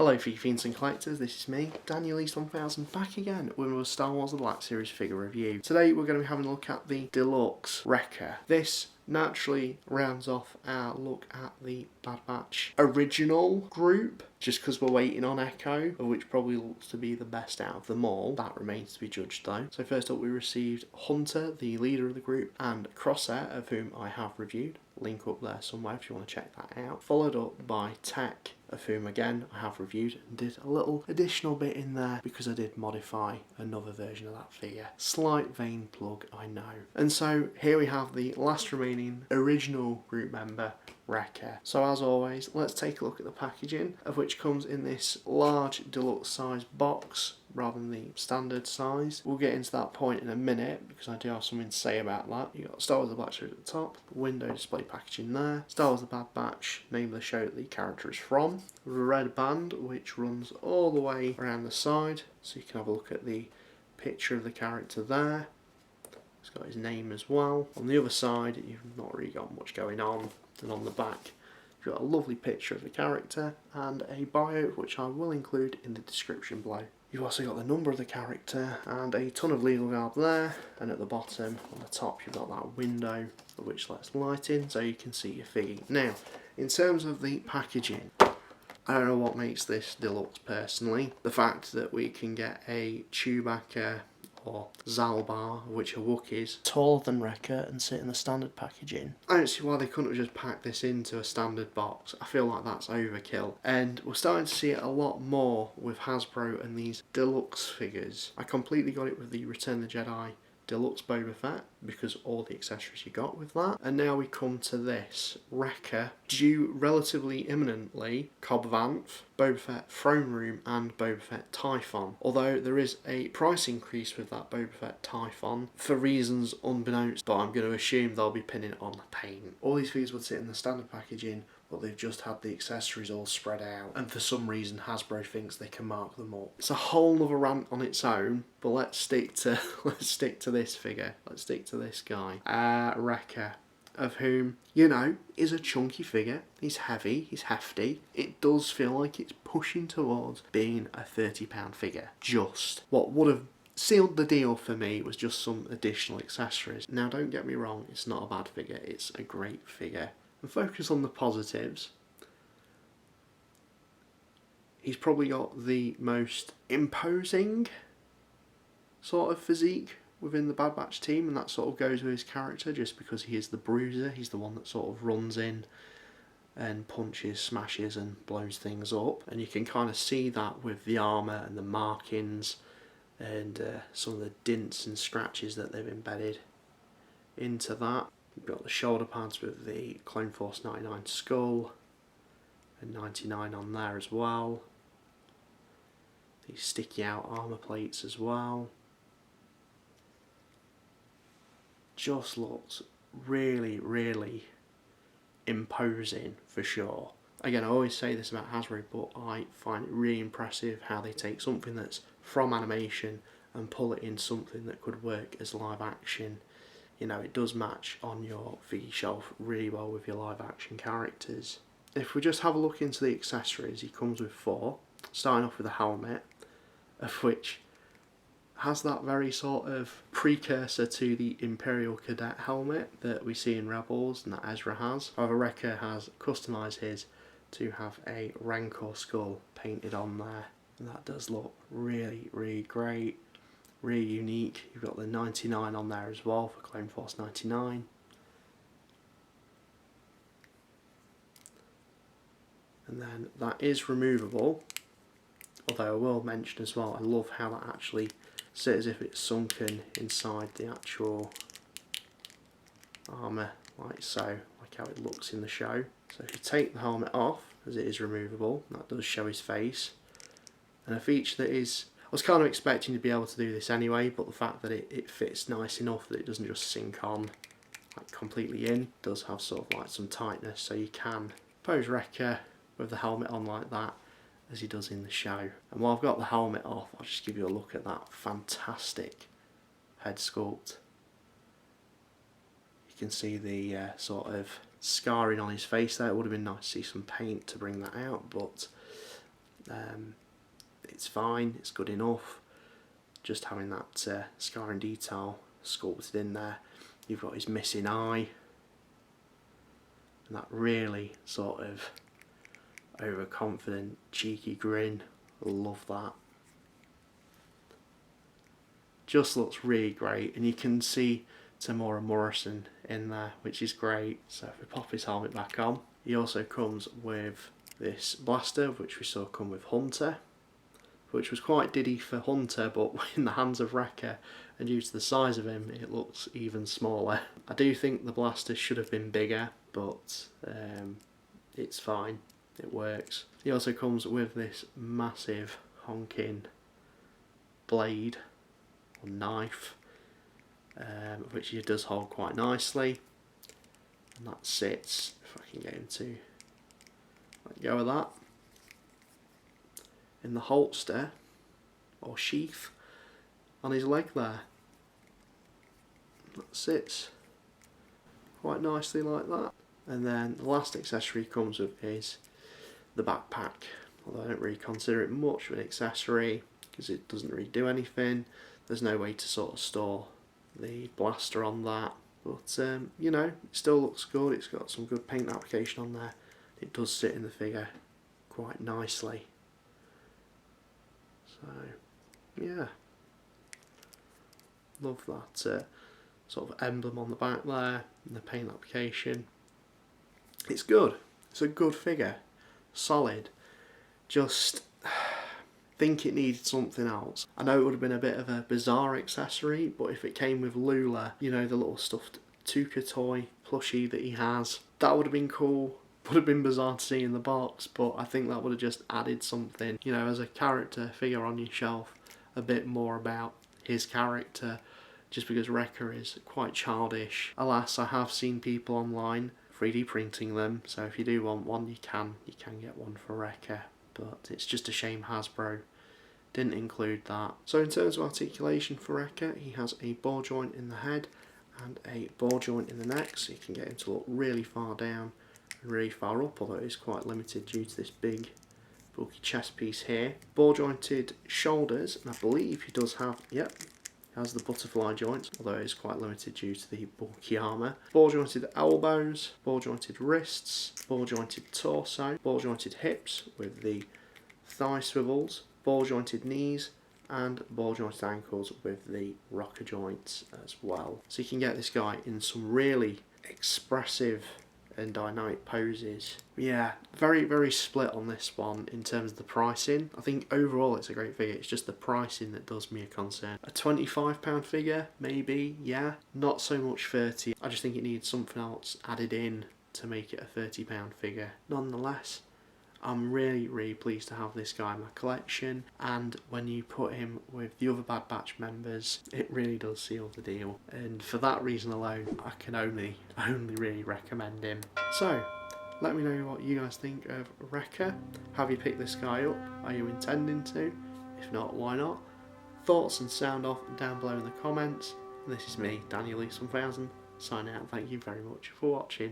Hello FIGGIE fiends and collectors, this is me, Daniel East 1000, back again with a Star Wars The Black Series figure review. Today we're going to be having a look at the Deluxe Wrecker. This naturally rounds off our look at the Bad Batch original group, just because we're waiting on Echo, which probably looks to be the best out of them all. That remains to be judged though. So first up we received Hunter, the leader of the group, and Crosshair, of whom I have reviewed. Link up there somewhere if you want to check that out. Followed up by Tech, of whom again I have reviewed and did a little additional bit in there because I did modify another version of that figure. Slight vein plug, I know. And so here we have the last remaining original group member, Wrecker. So as always, let's take a look at the packaging, of which comes in this large deluxe size box rather than the standard size. We'll get into that point in a minute because I do have something to say about that. You've got Star Wars The Black Series at the top, window display packaging there, Star Wars The Bad Batch, name of the show that the character is from, with a red band which runs all the way around the side, so you can have a look at the picture of the character there. It's got his name as well. On the other side you've not really got much going on, and on the back you've got a lovely picture of the character and a bio which I will include in the description below. You've also got the number of the character and a ton of legal garb there, and at the bottom on the top you've got that window which lets light in so you can see your figure. Now in terms of the packaging, I don't know what makes this deluxe personally. The fact that we can get a Chewbacca or Zalbar, which are Wookiees, taller than Wrecker and sit in the standard packaging. I don't see why they couldn't have just packed this into a standard box. I feel like that's overkill. And we're starting to see it a lot more with Hasbro and these deluxe figures. I completely got it with the Return of the Jedi Deluxe Boba Fett because all the accessories you got with that. And now we come to this Wrecker, due relatively imminently, Cobb Vanth, Boba Fett Throne Room and Boba Fett Typhon. Although there is a price increase with that Boba Fett Typhon for reasons unbeknownst, but I'm going to assume they'll be pinning it on the paint. All these figures would sit in the standard packaging, but they've just had the accessories all spread out, and for some reason Hasbro thinks they can mark them up. It's a whole other rant on its own, but let's stick to this figure. Let's stick to this guy, Wrecker, of whom, you know, is a chunky figure. He's heavy, he's hefty. It does feel like it's pushing towards being a £30 figure. Just what would have sealed the deal for me was just some additional accessories. Now don't get me wrong, it's not a bad figure, it's a great figure. And focus on the positives. He's probably got the most imposing sort of physique within the Bad Batch team, and that sort of goes with his character just because he is the bruiser. He's the one that sort of runs in and punches, smashes and blows things up, and you can kind of see that with the armour and the markings and some of the dints and scratches that they've embedded into that. We've got the shoulder pads with the Clone Force 99 skull and 99 on there as well. These sticky out armour plates as well. Just looks really, really imposing for sure. Again, I always say this about Hasbro, but I find it really impressive how they take something that's from animation and pull it in something that could work as live action. You know, it does match on your figure shelf really well with your live action characters. If we just have a look into the accessories, he comes with 4, starting off with a helmet, of which has that very sort of precursor to the Imperial Cadet helmet that we see in Rebels and that Ezra has. However, Wrecker has customised his to have a Rancor skull painted on there, and that does look really, really great. Really unique. You've got the 99 on there as well for Clone Force 99. And then that is removable, although I will mention as well, I love how that actually sits as if it's sunken inside the actual armour, like so, like how it looks in the show. So if you take the helmet off, as it is removable, that does show his face. And a feature that is, I was kind of expecting to be able to do this anyway, but the fact that it fits nice enough that it doesn't just sink on like completely in, does have sort of like some tightness, so you can pose Wrecker with the helmet on like that as he does in the show. And while I've got the helmet off, I'll just give you a look at that fantastic head sculpt. You can see the sort of scarring on his face there. It would have been nice to see some paint to bring that out, but It's fine, it's good enough. Just having that scar and detail sculpted in there. You've got his missing eye, and that really sort of overconfident, cheeky grin. Love that. Just looks really great, and you can see Tamora Morrison in there, which is great. So if we pop his helmet back on, he also comes with this blaster, which we saw come with Hunter, which was quite diddy for Hunter, but in the hands of Wrecker, and due to the size of him, it looks even smaller. I do think the blaster should have been bigger, but it's fine, it works. He also comes with this massive honking blade or knife, which he does hold quite nicely, and that sits, if I can get him to let go of that, in the holster or sheath on his leg there. That sits quite nicely like that. And then the last accessory he comes with is the backpack, although I don't really consider it much of an accessory because it doesn't really do anything. There's no way to sort of store the blaster on that, but you know, it still looks good. It's got some good paint application on there. It does sit in the figure quite nicely. So yeah, love that sort of emblem on the back there and the paint application. It's good. It's a good figure, solid. Just think it needed something else. I know it would have been a bit of a bizarre accessory, but if it came with Lula, you know, the little stuffed Tuca toy plushie that he has, that would have been cool. Would have been bizarre to see in the box, but I think that would have just added something, you know, as a character figure on your shelf, a bit more about his character, just because Wrecker is quite childish. Alas, I have seen people online 3D printing them, so if you do want one, you can get one for Wrecker, but it's just a shame Hasbro didn't include that. So in terms of articulation for Wrecker, he has a ball joint in the head and a ball joint in the neck, so you can get him to look really far down and really far up, although it is quite limited due to this big bulky chest piece here. Ball jointed shoulders, and I believe he does have, yep, has the butterfly joint, although it is quite limited due to the bulky armour. Ball jointed elbows, ball jointed wrists, ball jointed torso, ball jointed hips with the thigh swivels, ball jointed knees, and ball jointed ankles with the rocker joints as well. So you can get this guy in some really expressive and dynamic poses. Yeah, very, very split on this one in terms of the pricing. I think overall it's a great figure, it's just the pricing that does me a concern. A £25 figure, maybe, yeah. Not so much 30. I just think it needs something else added in to make it a £30 figure. Nonetheless, I'm really, really pleased to have this guy in my collection, and when you put him with the other Bad Batch members, it really does seal the deal, and for that reason alone, I can only really recommend him. So, let me know what you guys think of Wrecker. Have you picked this guy up? Are you intending to? If not, why not? Thoughts and sound off down below in the comments. And this is me, Daniel Lee 1000, signing out. Thank you very much for watching.